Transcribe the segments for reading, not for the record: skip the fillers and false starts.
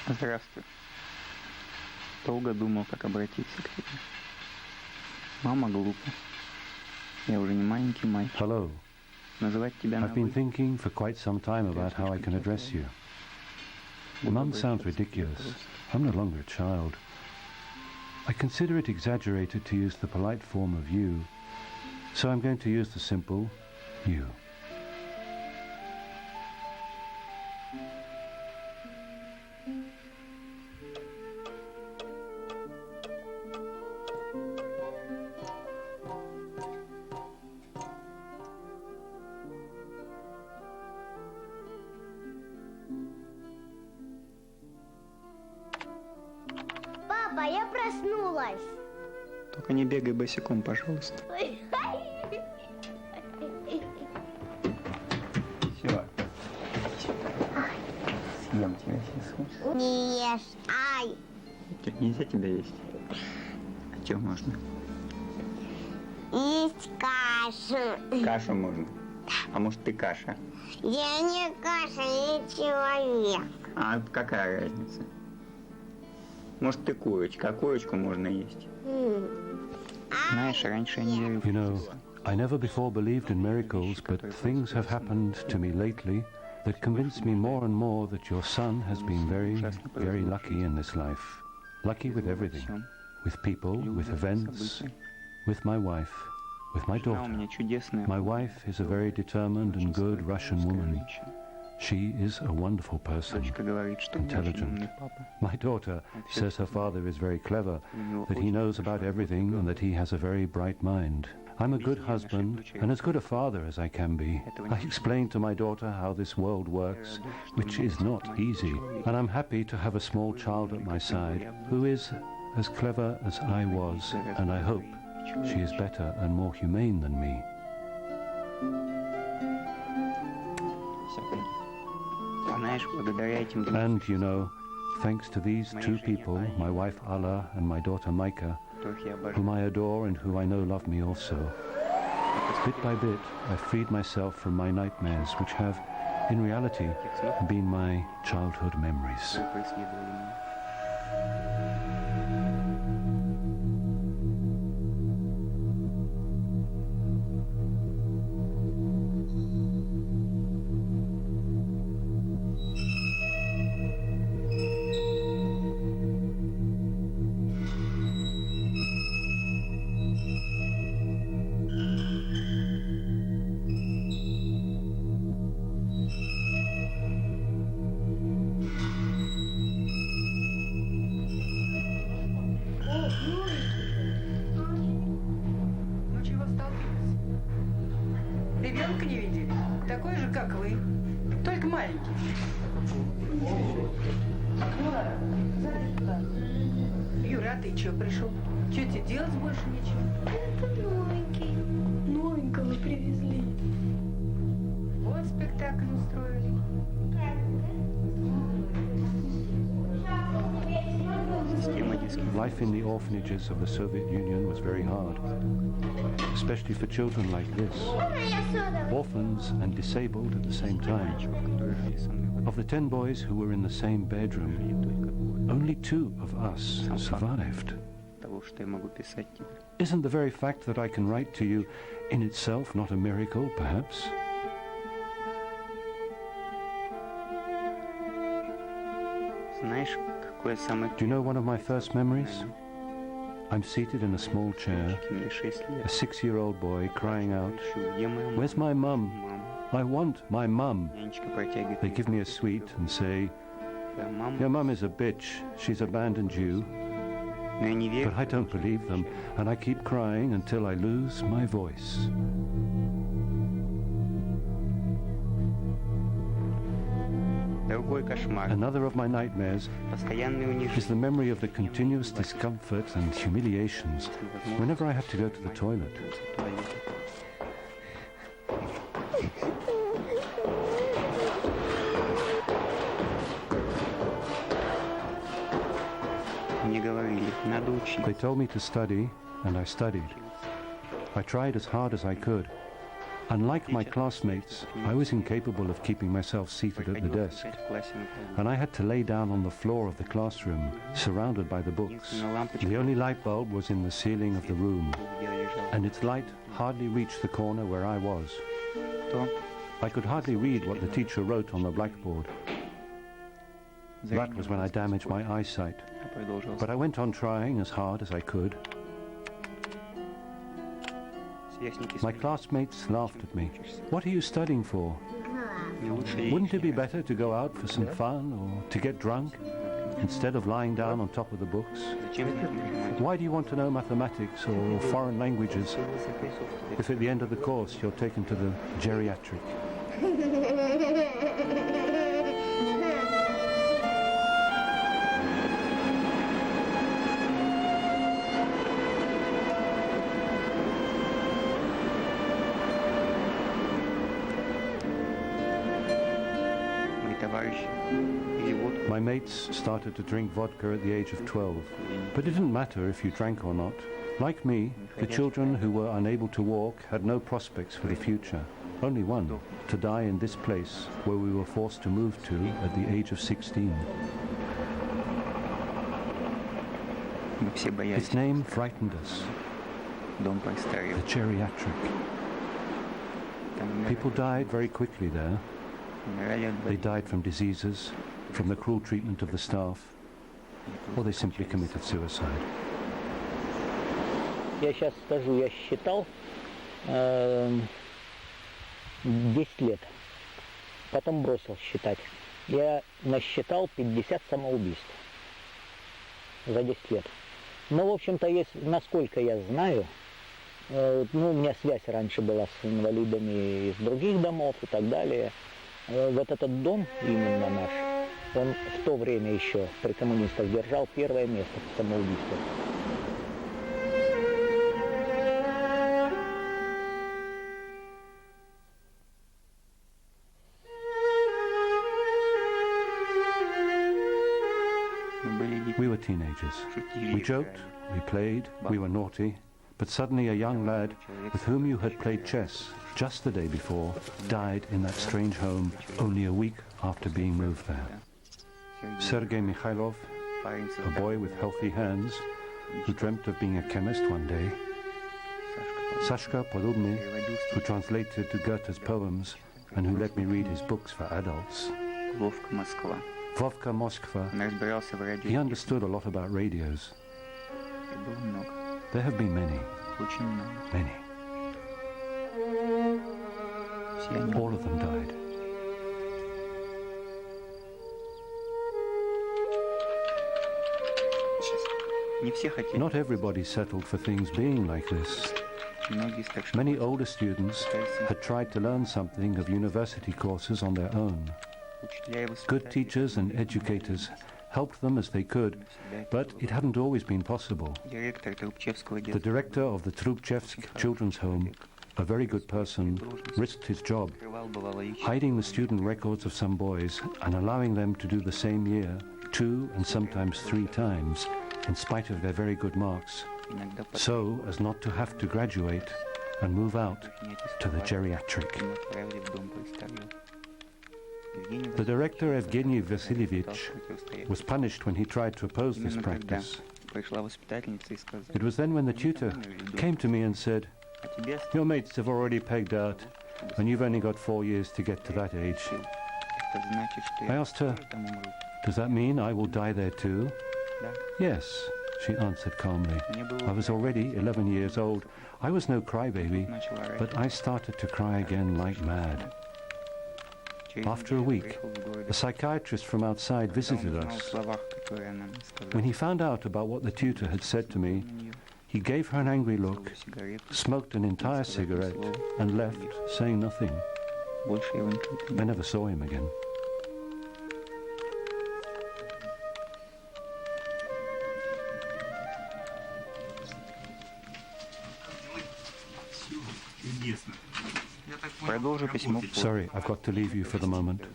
Здравствуй. Долго думал, как обратиться к тебе. Мама глупа. Я уже не маленький мальчик. Hello. Называть тебя I've been thinking for quite some time about how I can address you. Mum sounds ridiculous. I'm no longer a child. I consider it exaggerated to use the polite form of you, so I'm going to use the simple you. Папа, я проснулась. Только не бегай босиком, пожалуйста. Все. Съем тебя сейчас. Не ешь, ай. Нельзя тебя есть. А что можно? Есть кашу. Кашу можно. А может ты каша? Я не каша, я человек. А какая разница? Может ты курочка, а курочку можно есть. Знаешь, раньше я не верил. You know, I never before believed in miracles, but things have happened to me lately that convince me more and more that your son has been very, very lucky in this life. Lucky with everything. With people, with events, with my wife, with my daughter. My wife is a very determined and good Russian woman. She is a wonderful person, intelligent. My daughter says her father is very clever, that he knows about everything and that he has a very bright mind. I'm a good husband and as good a father as I can be. I explained to my daughter how this world works, which is not easy, and I'm happy to have a small child at my side who is as clever as I was, and I hope she is better and more humane than me. And, you know, thanks to these two people, my wife Alla and my daughter Maika, whom I adore and who I know love me also, bit by bit I freed myself from my nightmares, which have, in reality, been my childhood memories. Ребенка не видели? Такой же, как вы. Только маленький. Юра, а ты чё пришел? Чё тебе делать больше нечего? Это новенький. Новенького привезли. Вот спектакль устроили. Life in the orphanages of the Soviet Union was very hard, especially for children like this, orphans and disabled at the same time. Of the 10 boys who were in the same bedroom, only 2 of us survived. Isn't the very fact that I can write to you in itself not a miracle, perhaps? Do you know one of my first memories? I'm seated in a small chair, a 6-year-old boy crying out, "Where's my mum? I want my mum." They give me a sweet and say, "Your mum is a bitch, she's abandoned you." But I don't believe them, and I keep crying until I lose my voice. Another of my nightmares is the memory of the continuous discomfort and humiliations whenever I have to go to the toilet. They told me to study, and I studied. I tried as hard as I could. Unlike my classmates, I was incapable of keeping myself seated at the desk, and I had to lay down on the floor of the classroom, surrounded by the books. The only light bulb was in the ceiling of the room, and its light hardly reached the corner where I was. I could hardly read what the teacher wrote on the blackboard. That was when I damaged my eyesight, but I went on trying as hard as I could. My classmates laughed at me. "What are you studying for? Wouldn't it be better to go out for some fun or to get drunk instead of lying down on top of the books? Why do you want to know mathematics or foreign languages if at the end of the course you're taken to the geriatric?" My mates started to drink vodka at the age of 12, but it didn't matter if you drank or not. Like me, the children who were unable to walk had no prospects for the future. Only one, to die in this place where we were forced to move to at the age of 16. Its name frightened us. The geriatric. People died very quickly there. They died from diseases, from the cruel treatment of the staff, or they simply committed suicide. Я сейчас скажу, я считал 10 лет, потом бросил считать. Я насчитал 50 самоубийств за 10 лет. Но, в общем-то, насколько я знаю, у меня связь раньше была с инвалидами из других домов и так далее. Вот этот дом, именно наш, он в то время еще при коммунистах держал первое место по самоубийству. We were teenagers. We joked, we played, we were naughty, but suddenly a young lad with whom you had played chess just the day before died in that strange home only a week after being moved there. Sergei Mikhailov, a boy with healthy hands who dreamt of being a chemist one day. Sashka Podobny, who translated to Goethe's poems and who let me read his books for adults. Vovka Moskva. He understood a lot about radios. There have been many. Many. All of them died. Not everybody settled for things being like this. Many older students had tried to learn something of university courses on their own. Good teachers and educators helped them as they could, but it hadn't always been possible. The director of the Trubchevsk Children's Home, a very good person, risked his job, hiding the student records of some boys and allowing them to do the same year 2 and sometimes 3 times, in spite of their very good marks, so as not to have to graduate and move out to the geriatric. The director, Evgeny Vasilievich, was punished when he tried to oppose this practice. It was then when the tutor came to me and said, "Your mates have already pegged out, and you've only got 4 years to get to that age." I asked her, "Does that mean I will die there too?" "Yes," she answered calmly. I was already 11 years old. I was no crybaby, but I started to cry again like mad. After a week, a psychiatrist from outside visited us. When he found out about what the tutor had said to me, he gave her an angry look, smoked an entire cigarette, and left, saying nothing. I never saw him again. Sorry, I've got to leave you for the moment.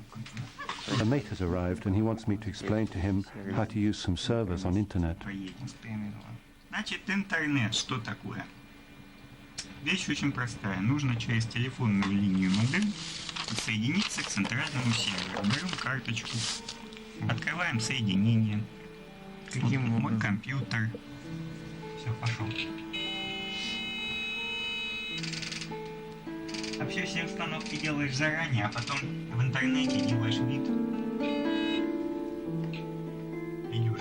A mate has arrived and he wants me to explain to him how to use some servers on internet. Значит, интернет что такое? Вещь очень простая. Нужно через телефонную линию модем соединиться к центральному серверу. Берем карточку, открываем соединение. Каким Мой образом? компьютер. Все, пошел. Вообще все установки делаешь заранее, а потом в интернете делаешь вид. Идешь.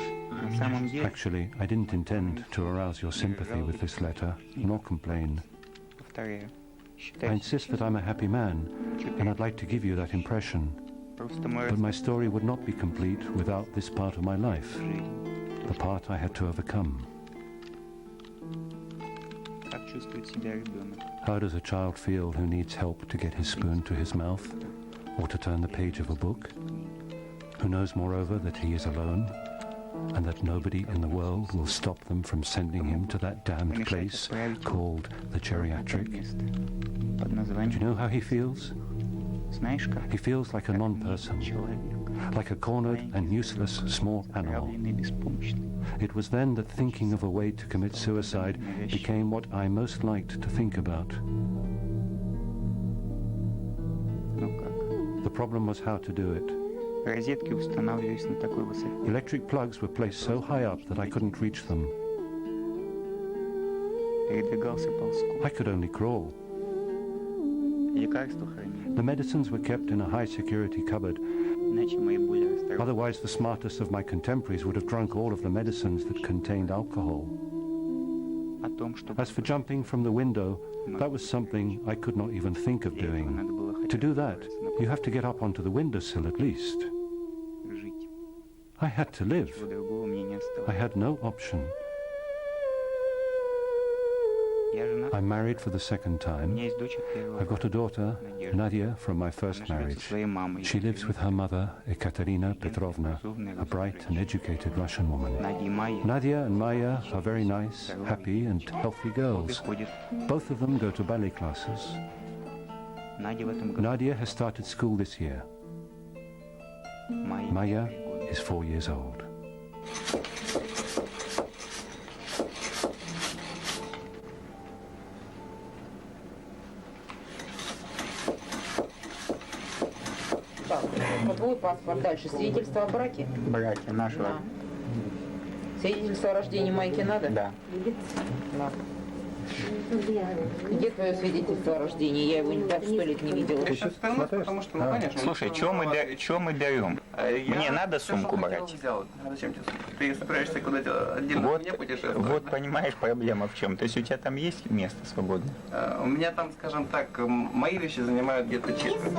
Actually, I didn't intend to arouse your sympathy with this letter, nor complain. Повторяю. I insist that I'm a happy man, and I'd like to give you that impression. But my story would not be complete without this part of my life, the part I had to overcome. Как чувствует себя ребенок? How does a child feel who needs help to get his spoon to his mouth, or to turn the page of a book? Who knows, moreover, that he is alone, and that nobody in the world will stop them from sending him to that damned place called the geriatric? Под Do you названием. know how he feels? Знаешь как? He feels like a non-person, Человек. like a cornered and useless small animal. Отравленный, беспомощный. It was then that thinking of a way to commit suicide became what I most liked to think about. Ну как? The problem was how to do it. Розетки устанавливались на такой высоте. Electric plugs were placed so high up that I couldn't reach them. Передвигался ползком. I could only crawl. Лекарства хранили. The medicines were kept in a high-security cupboard. Иначе мои боли расстраивались. Otherwise, the smartest of my contemporaries would have drunk all of the medicines that contained alcohol. О том, что As for jumping from the window, that was something I could not even think of doing. To do that, you have to get up onto the windowsill at least. жить. I had to live. Ничего другого мне не I оставалось. had no option. Я женат. I'm married for the second У time. меня есть дочь от первого. I've got a daughter, Nadia, from my Она first живет со marriage. своей мамой. She lives with her mother, Ekaterina Petrovna, a bright and educated Russian woman. Надя и Майя. Nadia and Maya are very nice, happy and healthy girls. Ходит. Both of them go to ballet classes. Надя в этом году. Nadia has started school this year. Майя. Maya is 4 years old. Так, твой паспорт дальше. Свидетельство о браке? Братья нашего. Да. Свидетельство о рождении Майки надо? Да. Да. Где твое свидетельство о рождении? Я его так 100 лет не видела. Я сейчас вернусь, потому что, ну, конечно. Слушай, что мы берем? Мне надо всё, сумку что хотел, брать? взял. А зачем тебе сумка? Ты собираешься куда-то отдельно от меня путешествовать? Вот понимаешь, проблема в чем? То есть у тебя там есть место свободное? У меня там, скажем так, мои вещи занимают где-то четверть.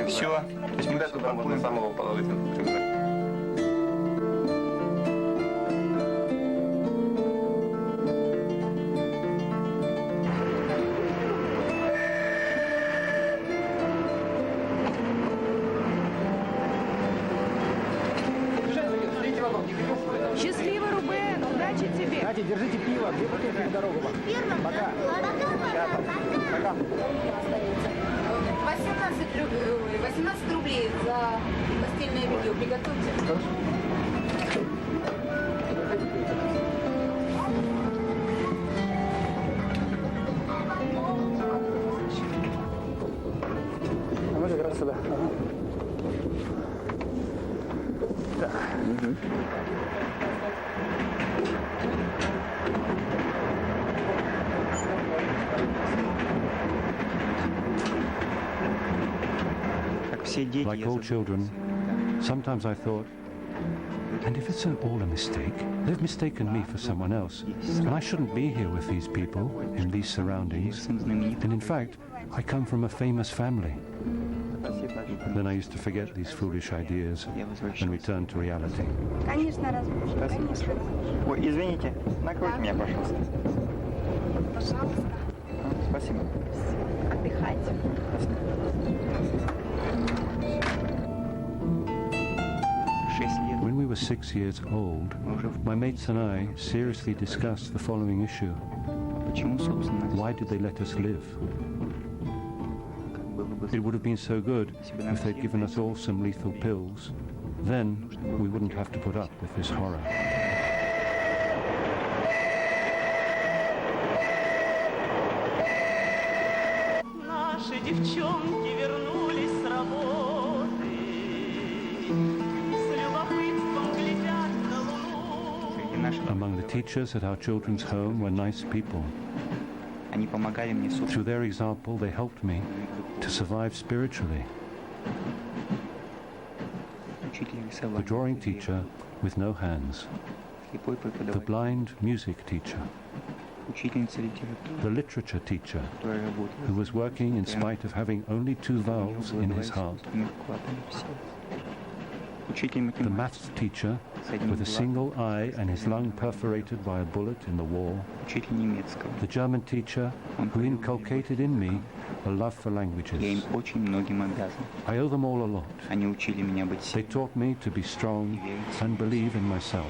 Все. То есть меня туда можно самого положить. Счастливо, Рубен! Удачи тебе! Катя, держите пиво, 2 бутылки на дорогу вам. Пока. 18 рублей за постельное белье. Приготовьте. А мы как раз сюда. Как все дети, Like я all задумался. children, sometimes I thought, and if it's all a mistake? They've mistaken me for someone else, and I shouldn't be here with these people, in these surroundings. Сын знаменитый. And in fact, I come from a famous family. Then I used to forget these foolish ideas Я and возвращался. return to reality. Конечно, разбудишь. Конечно. Ой, извините, накройте меня, пожалуйста. Пожалуйста. Спасибо. Отдыхайте. 6 лет. When we were 6 years old, Мы уже в my mates and I seriously discussed the following issue. Почему, собственно, Why did they let us live? как было бы It would have been so good if they'd given us all some lethal pills. Then we wouldn't have to put up with this horror. Наши девчонки вернулись с работы, с любопытством глядят на луну. Among the teachers at our children's home were nice people. Through their example, they helped me to survive spiritually. The drawing teacher with no hands, the blind music teacher, the literature teacher who was working in spite of having only 2 valves in his heart, the maths teacher with a single eye and his lung perforated by a bullet in the war, the German teacher who inculcated in me a love for languages. I owe them all a lot. They taught me to be strong and believe in myself.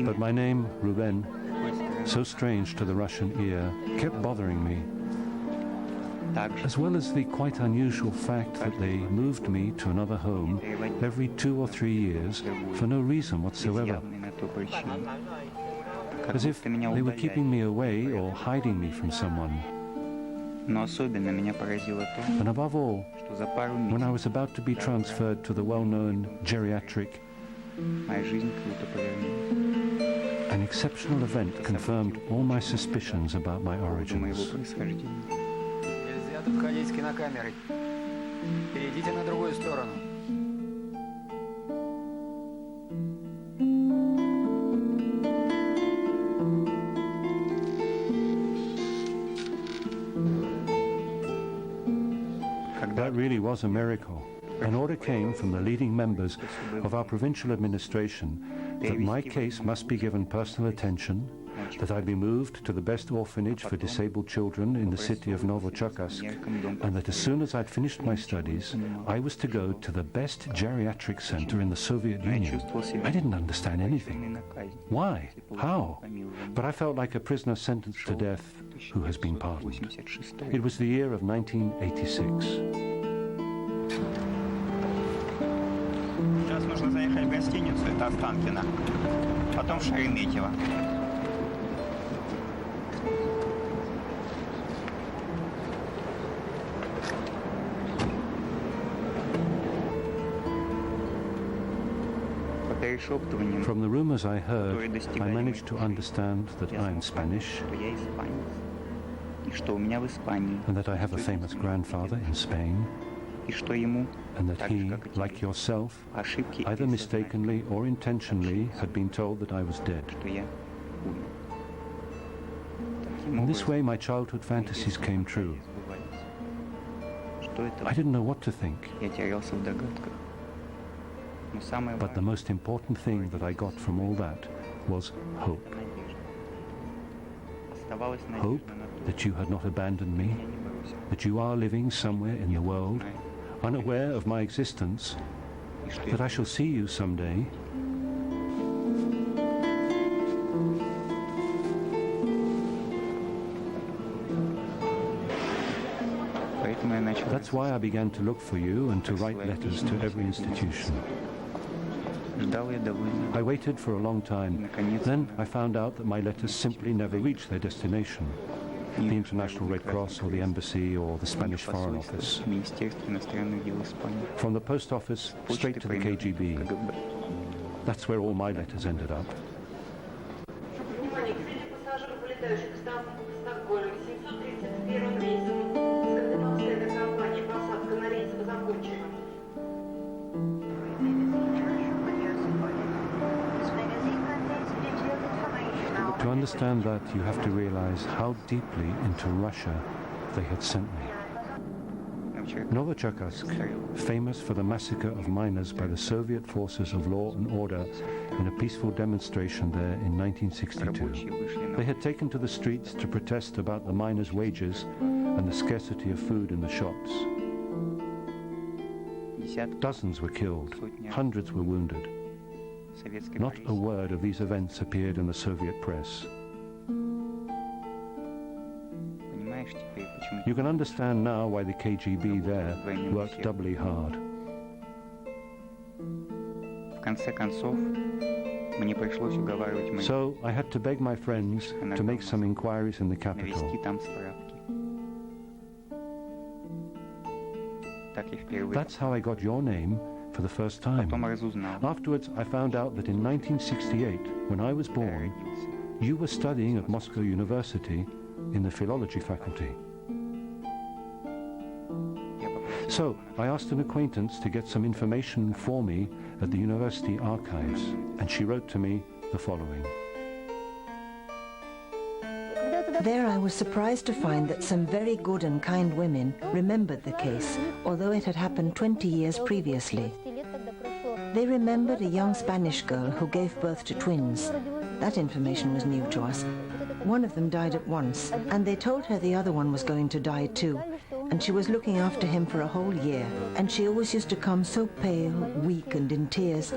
But my name, Rubén, so strange to the Russian ear, kept bothering me, as well as the quite unusual fact that they moved me to another home every 2 or 3 years for no reason whatsoever, as if they were keeping me away or hiding me from someone. And above all, when I was about to be transferred to the well-known geriatric, an exceptional event confirmed all my suspicions about my origins. Нельзя тут ходить с кинокамерой. Перейдите на другую сторону. That really was a miracle. An order came from the leading members of our provincial administration that my case must be given personal attention, that I be moved to the best orphanage for disabled children in the city of Novocherkassk, and that as soon as I'd finished my studies, I was to go to the best geriatric center in the Soviet Union. I didn't understand anything. Why? How? But I felt like a prisoner sentenced to death who has been pardoned. It was the year of 1986. Сейчас нужно заехать в гостиницу, это Останкино, потом в Шереметьево. From the rumors I heard, I managed to understand that I am Spanish, and that I have a famous grandfather in Spain, and that he, like yourself, either mistakenly or intentionally, had been told that I was dead. In this way, my childhood fantasies came true. I didn't know what to think. But the most important thing that I got from all that was hope. Hope that you had not abandoned me, that you are living somewhere in the world, unaware of my existence, that I shall see you someday. That's why I began to look for you and to write letters to every institution. I waited for a long time. Then I found out that my letters simply never reached their destination. The International Red Cross or the Embassy or the Spanish Foreign Office. From the post office straight to the KGB. That's where all my letters ended up. To understand that, you have to realize how deeply into Russia they had sent me. Novocherkassk, famous for the massacre of miners by the Soviet forces of law and order in a peaceful demonstration there in 1962. They had taken to the streets to protest about the miners' wages and the scarcity of food in the shops. Dozens were killed, hundreds were wounded. Not a word of these events appeared in the Soviet press. You can understand now why the KGB there worked doubly hard. So I had to beg my friends to make some inquiries in the capital. That's how I got your name for the first time. Afterwards, I found out that in 1968, when I was born, you were studying at Moscow University in the philology faculty. So I asked an acquaintance to get some information for me at the university archives, and she wrote to me the following. There I was surprised to find that some very good and kind women remembered the case, although it had happened 20 years previously. They remembered a young Spanish girl who gave birth to twins. That information was new to us. One of them died at once, and they told her the other one was going to die too, and she was looking after him for a whole year, and she always used to come so pale, weak and in tears.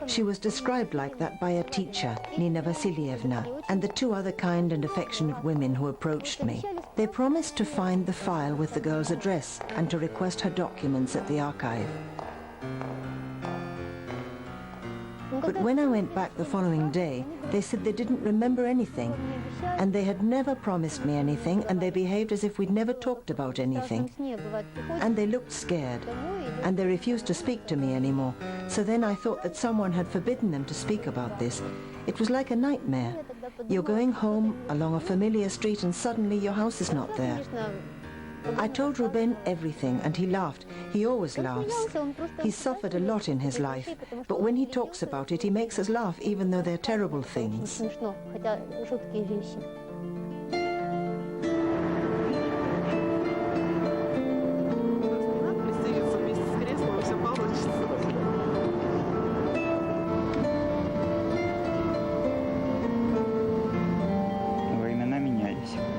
She was described like that by a teacher, Nina Vasilievna, and the two other kind and affectionate women who approached me. They promised to find the file with the girl's address and to request her documents at the archive. But when I went back the following day, they said they didn't remember anything, and they had never promised me anything, and they behaved as if we'd never talked about anything. And they looked scared, and they refused to speak to me anymore. So then I thought that someone had forbidden them to speak about this. It was like a nightmare. You're going home along a familiar street and suddenly your house is not there. I told Rubén everything, and he laughed. He always laughs. He's suffered a lot in his life, but when he talks about it, he makes us laugh, even though they're terrible things.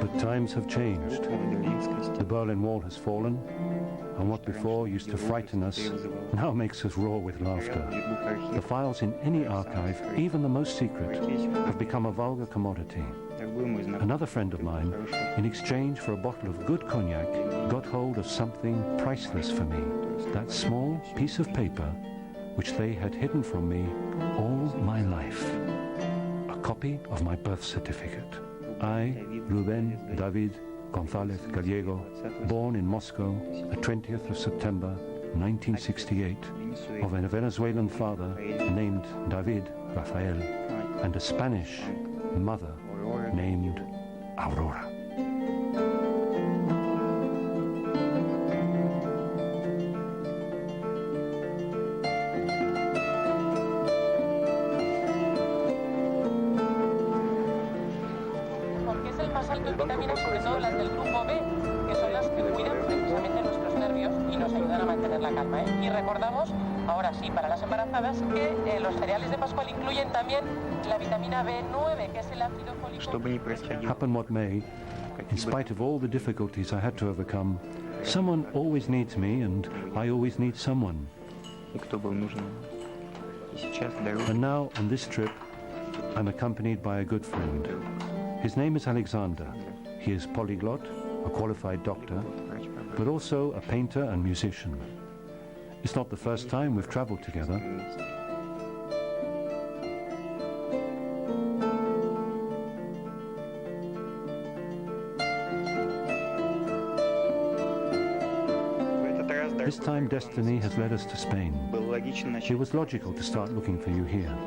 But times have changed. The Berlin Wall has fallen, and what before used to frighten us now makes us roar with laughter. The files in any archive, even the most secret, have become a vulgar commodity. Another friend of mine, in exchange for a bottle of good cognac, got hold of something priceless for me, that small piece of paper which they had hidden from me all my life. A copy of my birth certificate. I, Rubén David González Gallego, born in Moscow the 20th of September 1968, of a Venezuelan father named David Rafael and a Spanish mother named Aurora. Vitaminas, sobre todo las del grupo B, que son las que cuidan precisamente nuestros nervios y nos ayudan a mantener la calma. Y recordamos, ahora sí, para las embarazadas, que los cereales de Pascual incluyen también la vitamina B9, que es el ácido fólico. Happen what may, in spite of all the difficulties I had to overcome, someone always needs me and I always need someone. And now, on this trip, I'm accompanied by a good friend. His name is Alexander. He is polyglot, a qualified doctor, but also a painter and musician. It's not the first time we've traveled together. This time destiny has led us to Spain. It was logical to start looking for you here.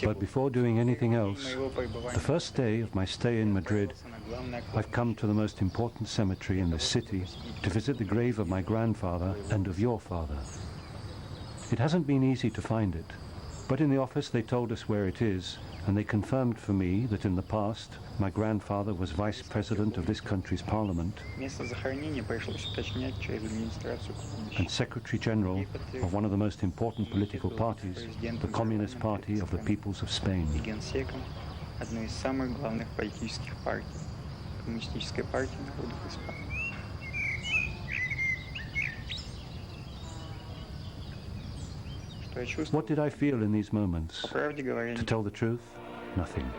But before doing anything else, the first day of my stay in Madrid, I've come to the most important cemetery in the city to visit the grave of my grandfather and of your father. It hasn't been easy to find it. But in the office they told us where it is, and they confirmed for me that in the past my grandfather was vice president of this country's parliament and secretary general of one of the most important political parties, the Communist Party of the Peoples of Spain. What did I feel in these moments? To tell the truth, nothing.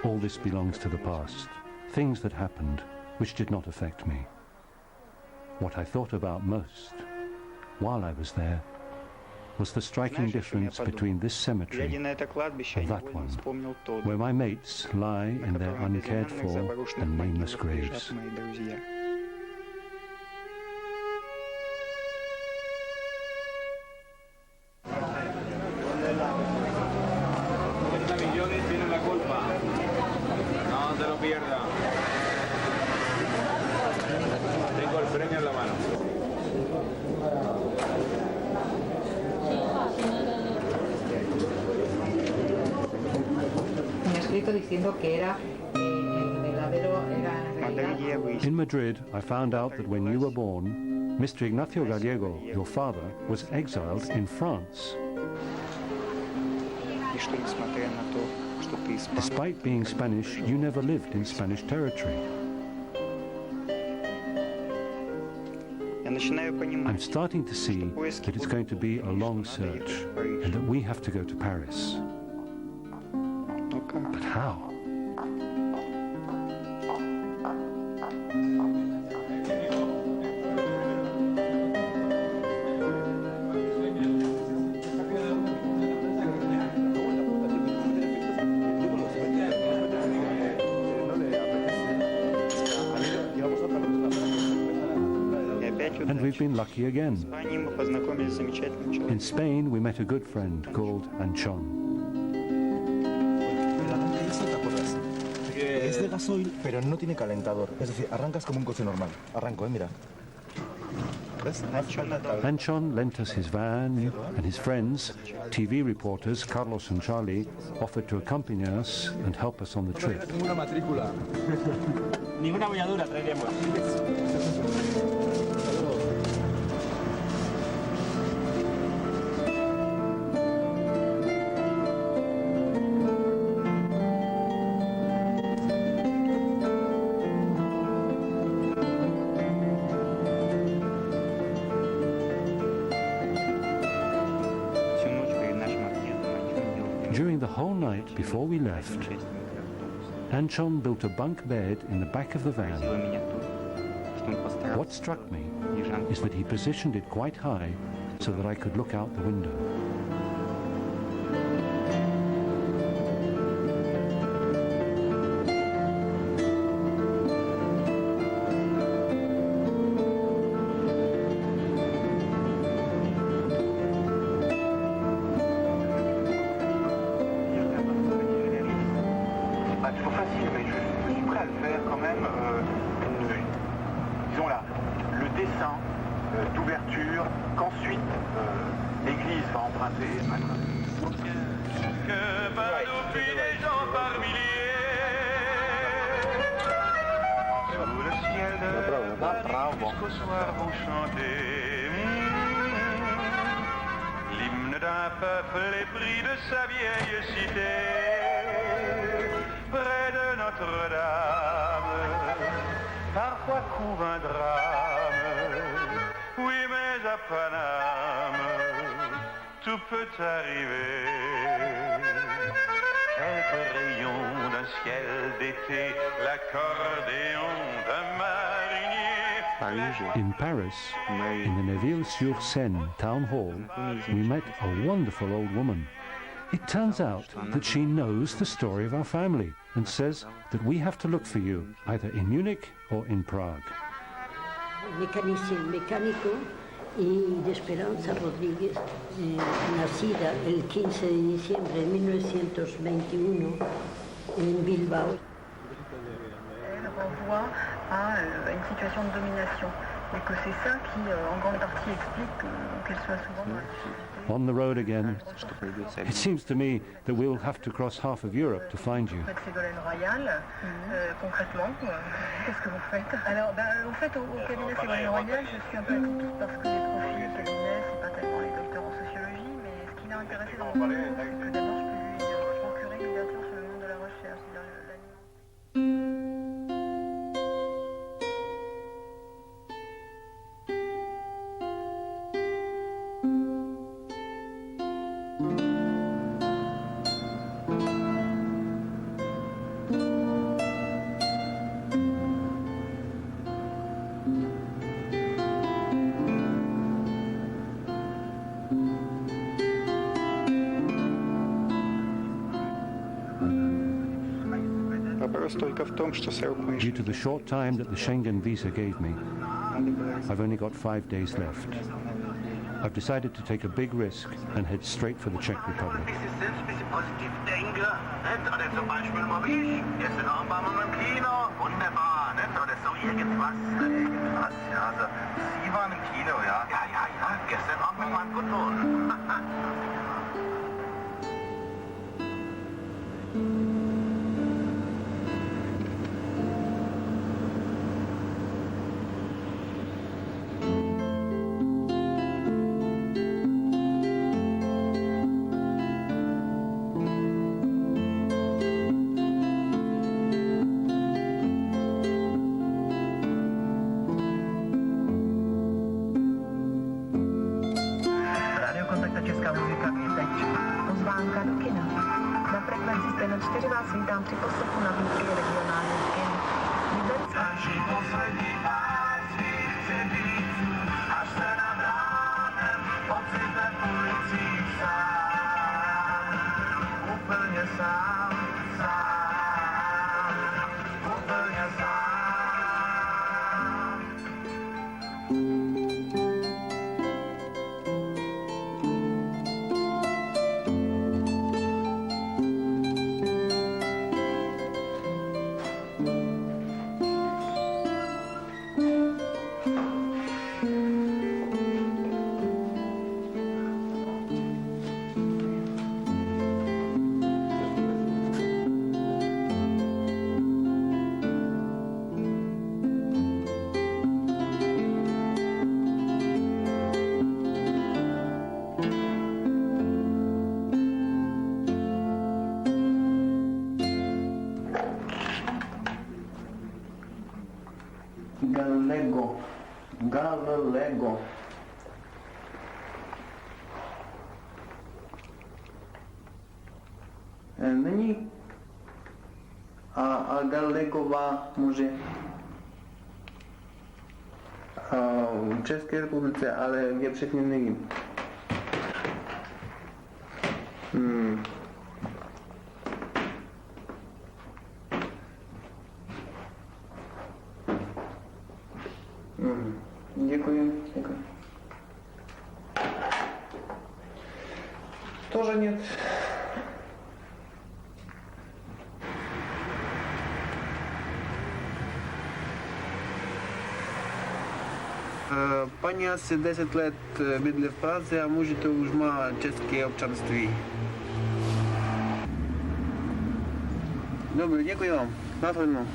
All this belongs to the past. Things that happened which did not affect me. What I thought about most, while I was there, was the striking difference between this cemetery and that one, where my mates lie in their uncared for and nameless graves. In Madrid, I found out that when you were born, Mr. Ignacio Gallego, your father, was exiled in France. Despite being Spanish, you never lived in Spanish territory. I'm starting to see that it's going to be a long search and that we have to go to Paris. But how? And we've been lucky again. In Spain, we met a good friend called Anchon. Es de gasoil, pero no tiene calentador. Es decir, arrancas como un coche normal. Arranco, mira. Anchon lent us his van, and his friends, TV reporters Carlos and Charlie, offered to accompany us and help us on the trip. Ninguna matrícula. Ninguna bolladura traeremos. During the whole night before we left, Anchon built a bunk bed in the back of the van. What struck me is that he positioned it quite high so that I could look out the window. L'hymne d'un peuple épris de sa vieille cité, près de Notre-Dame, parfois couve un drame. Oui, mais à Paname, tout peut arriver. Quelques rayons d'un ciel d'été, l'accordéon d'un marinier. In Paris, in the Neuville-sur-Seine town hall, we met a wonderful old woman. It turns out that she knows the story of our family and says that we have to look for you, either in Munich or in Prague. Mécanicien, mécanico, y de Esperanza Rodríguez, nacida el 15 de diciembre de 1921 en Bilbao. Elle renvoie à une situation de domination et que c'est ça qui, en grande partie, explique qu'elle soit souvent dans la difficulté. On the road again. It seems to me that we'll have to cross half of Europe to find you. Ségolène Royal, concrètement, qu'est-ce que vous faites? Alors, au fait, au cabinet Ségolène Royal, je suis un peu atypique parce que les profils cabinet, c'est pas tellement les docteurs en sociologie, mais ce qui l'a intéressé dans mon parcours, c'est que d'abord, je peux lui procurer une ouverture sur le monde de la recherche. Due to the short time that the Schengen visa gave me, I've only got 5 days left. I've decided to take a big risk and head straight for the Czech Republic. Pozvánka do kina. Na frekvenci Stejno 4 vás vítám při poslechu nabídky regionálních kin. Vyberte. Až se nad ránem ocitne v ulicích sám. Úplně sám, úplně sám. Gallego. Není a Gallegová může v České republice, ale je přesně nevím. Děkuji. Тоже нет. Paní asi 10 let bydlí v Praze a muž to už má české občanství. Добре, děkuji vám. Nashledanou.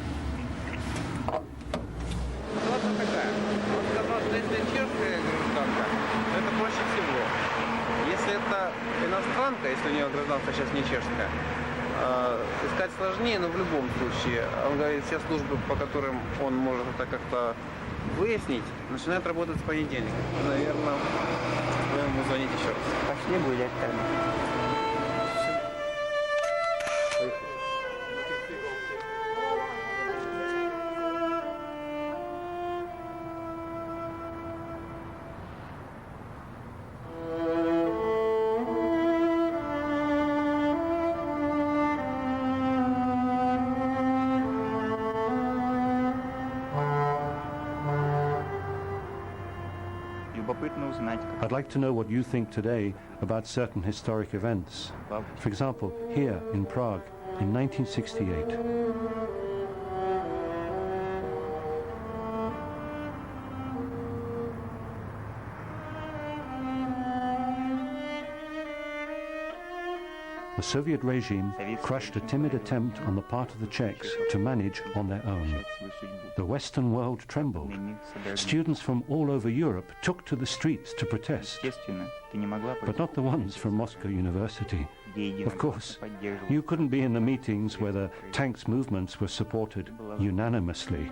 Ситуация такая. Он сказал, что если чешская гражданка, то это проще всего. Если это иностранка, если у нее гражданство сейчас не чешская, искать сложнее, но в любом случае. Он говорит, все службы, по которым он может это как-то выяснить, начинают работать с понедельника. Наверное, вы ему звоните еще раз. Пошли гулять тогда. I'd like to know what you think today about certain historic events. For example, here in Prague in 1968. The Soviet regime crushed a timid attempt on the part of the Czechs to manage on their own. The Western world trembled. Students from all over Europe took to the streets to protest, but not the ones from Moscow University. Of course, you couldn't be in the meetings where the tanks' movements were supported unanimously.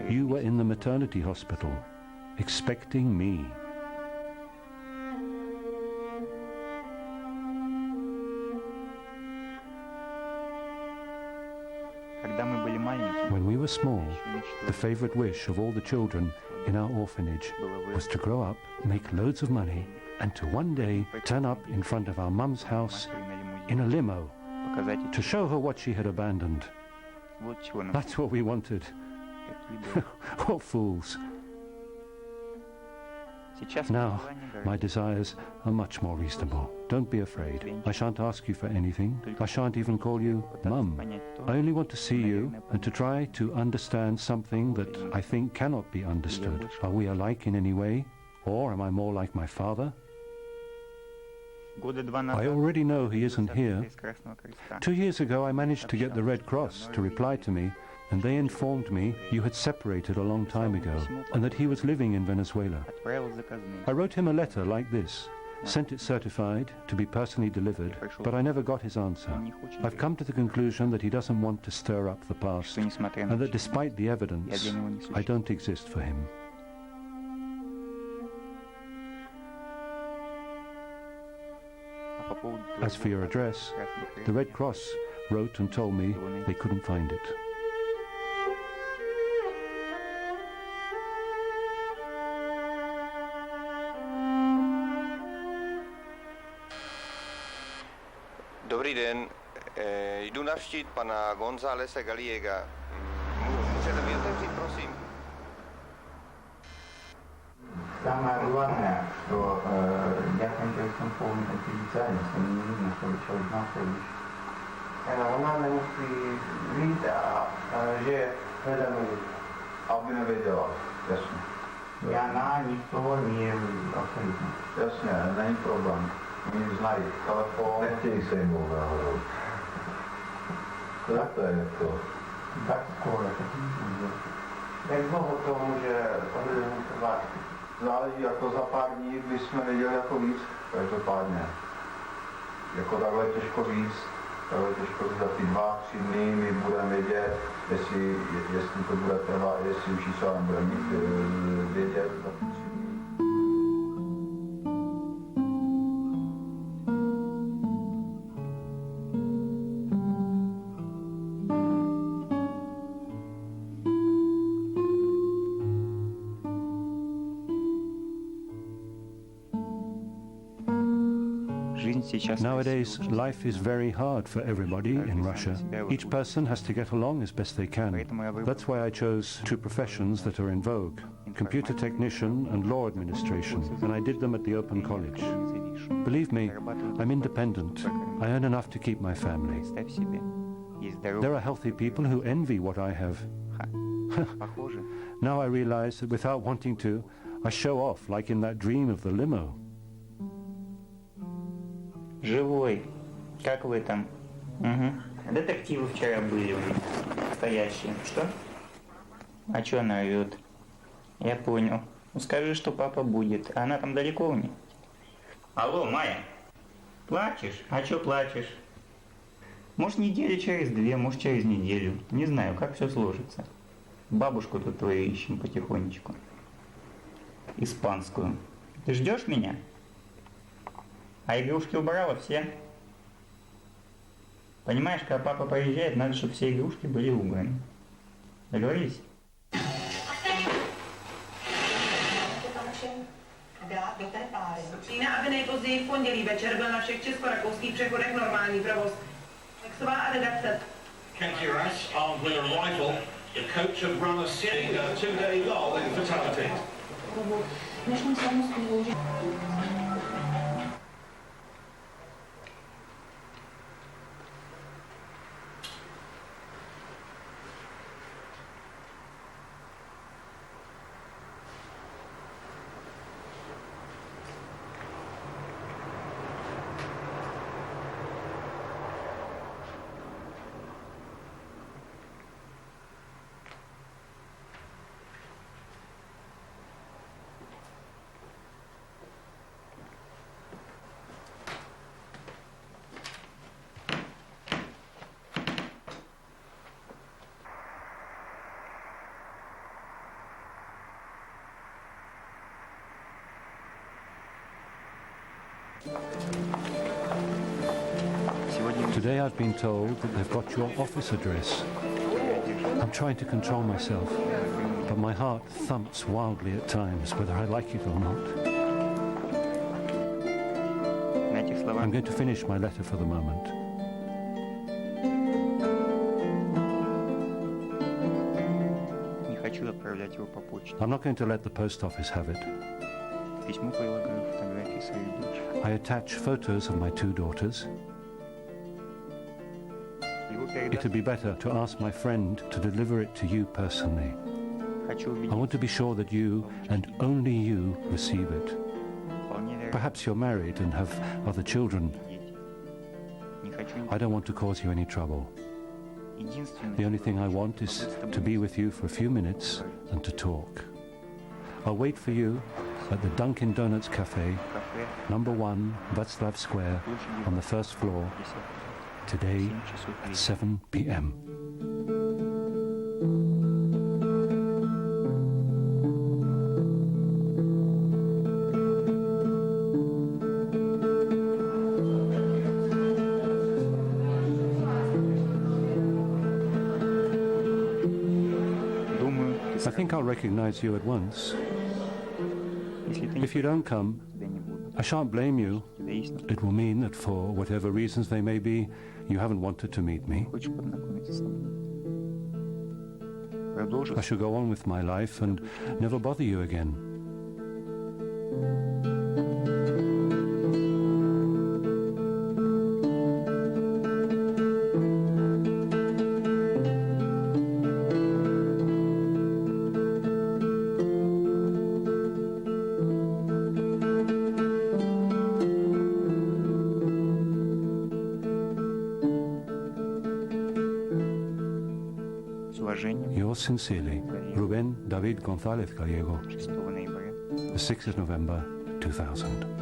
You were in the maternity hospital, expecting me. When we were small, the favorite wish of all the children in our orphanage was to grow up, make loads of money, and to one day turn up in front of our mum's house in a limo to show her what she had abandoned. That's what we wanted. What fools. Now, my desires are much more reasonable. Don't be afraid. I shan't ask you for anything. I shan't even call you Mum. I only want to see you and to try to understand something that I think cannot be understood. Are we alike in any way? Or am I more like my father? I already know he isn't here. 2 years ago I managed to get the Red Cross to reply to me, and they informed me you had separated a long time ago and that he was living in Venezuela. I wrote him a letter like this, sent it certified to be personally delivered, but I never got his answer. I've come to the conclusion that he doesn't want to stir up the past, and that despite the evidence, I don't exist for him. As for your address, the Red Cross wrote and told me they couldn't find it. Dobrý den, jdu navštít pana Gonzálese Gallega. Můžete mi otevřít, prosím? Самое главное, что я хотел полный конфиденциальность, мне не нужно, чтобы человек знал, что видишь. Ona nemusí vidět, že hledáme, aby nevěděla, jasně. Já nikoho nevěděl, absolutně. Jasně, není problém. Oni znají telefon. Nechtějí se jim mluvit náhodou. Jak to je to? Tak skoro, jak dlouho to může trvat? Záleží, jako za pár dní bychom věděli jako víc, každopádně. Jako takhle těžko říct, za ty 2-3 dny my budeme vědět, jestli to bude trvat, jestli už se vám bude mít vědět za ty 3 dny. Nowadays, life is very hard for everybody in Russia. Each person has to get along as best they can. That's why I chose 2 professions that are in vogue, computer technician and law administration, and I did them at the Open College. Believe me, I'm independent. I earn enough to keep my family. There are healthy people who envy what I have. Now I realize that without wanting to, I show off like in that dream of the limo. Живой. Как вы там? Угу. Детективы вчера были у меня. Настоящие. Что? А что она орёт? Я понял. Ну скажи, что папа будет. А она там далеко у нее? Алло, Майя. Плачешь? А что плачешь? Может, недели через 2, может, через неделю. Не знаю, как все сложится. Бабушку тут твою ищем потихонечку. Испанскую. Ты ждешь меня? А игрушки убрала все? Понимаешь, когда папа приезжает, надо, чтобы все игрушки были убраны. Договорились? Dát do té páry. Října, aby nejpozději v pondělí večer byl na všech česko-rakouských přechodech normální provoz. Textová a redakce. County Rass, armed with a rifle, the coach have run a 2-day lull in fatalities. Today I've been told that they've got your office address. I'm trying to control myself, but my heart thumps wildly at times, whether I like it or not. I'm going to finish my letter for the moment. I'm not going to let the post office have it. I attach photos of my 2 daughters. It would be better to ask my friend to deliver it to you personally. I want to be sure that you, and only you, receive it. Perhaps you're married and have other children. I don't want to cause you any trouble. The only thing I want is to be with you for a few minutes and to talk. I'll wait for you at the Dunkin' Donuts Cafe, number 1, Václav Square, on the 1st floor, today at 7 p.m. I think I'll recognize you at once. If you don't come, I shan't blame you. It will mean that for whatever reasons they may be, you haven't wanted to meet me. I shall go on with my life and never bother you again. Yours sincerely, Rubén David González Gallego, the 6th of November, 2000.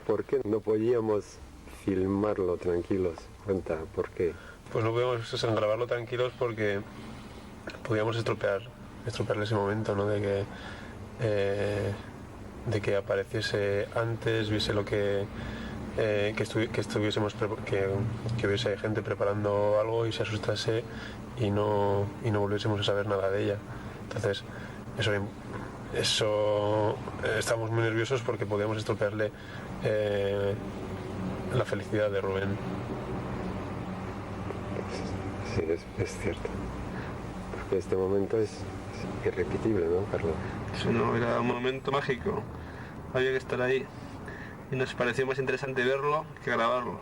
¿Por qué no podíamos filmarlo tranquilos? Cuenta, ¿por qué? Pues no podíamos grabarlo tranquilos porque podíamos estropear ese momento, ¿no? De que apareciese antes, viese lo que hubiese gente preparando algo y se asustase y no volviésemos a saber nada de ella. Entonces, eso estábamos muy nerviosos porque podíamos estropearle la felicidad de Rubén. Sí, es cierto. Porque este momento es irrepetible, ¿no, Carlos? Eso no, era un momento mágico. Había que estar ahí. Y nos pareció más interesante verlo que grabarlo.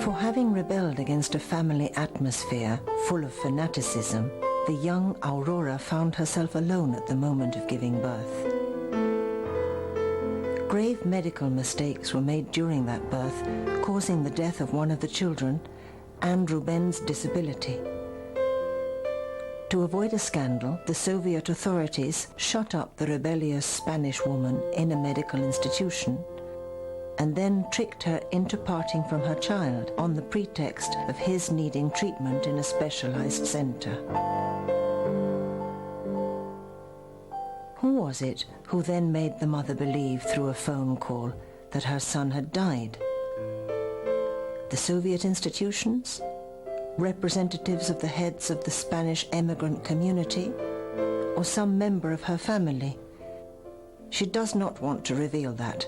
For having rebelled against a family atmosphere full of fanaticism, the young Aurora found herself alone at the moment of giving birth. Grave medical mistakes were made during that birth, causing the death of one of the children and Rubén's disability. To avoid a scandal, the Soviet authorities shut up the rebellious Spanish woman in a medical institution and then tricked her into parting from her child on the pretext of his needing treatment in a specialized center. Who was it who then made the mother believe through a phone call that her son had died? The Soviet institutions? Representatives of the heads of the Spanish emigrant community? Or some member of her family? She does not want to reveal that,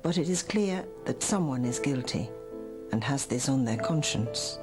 but it is clear that someone is guilty and has this on their conscience.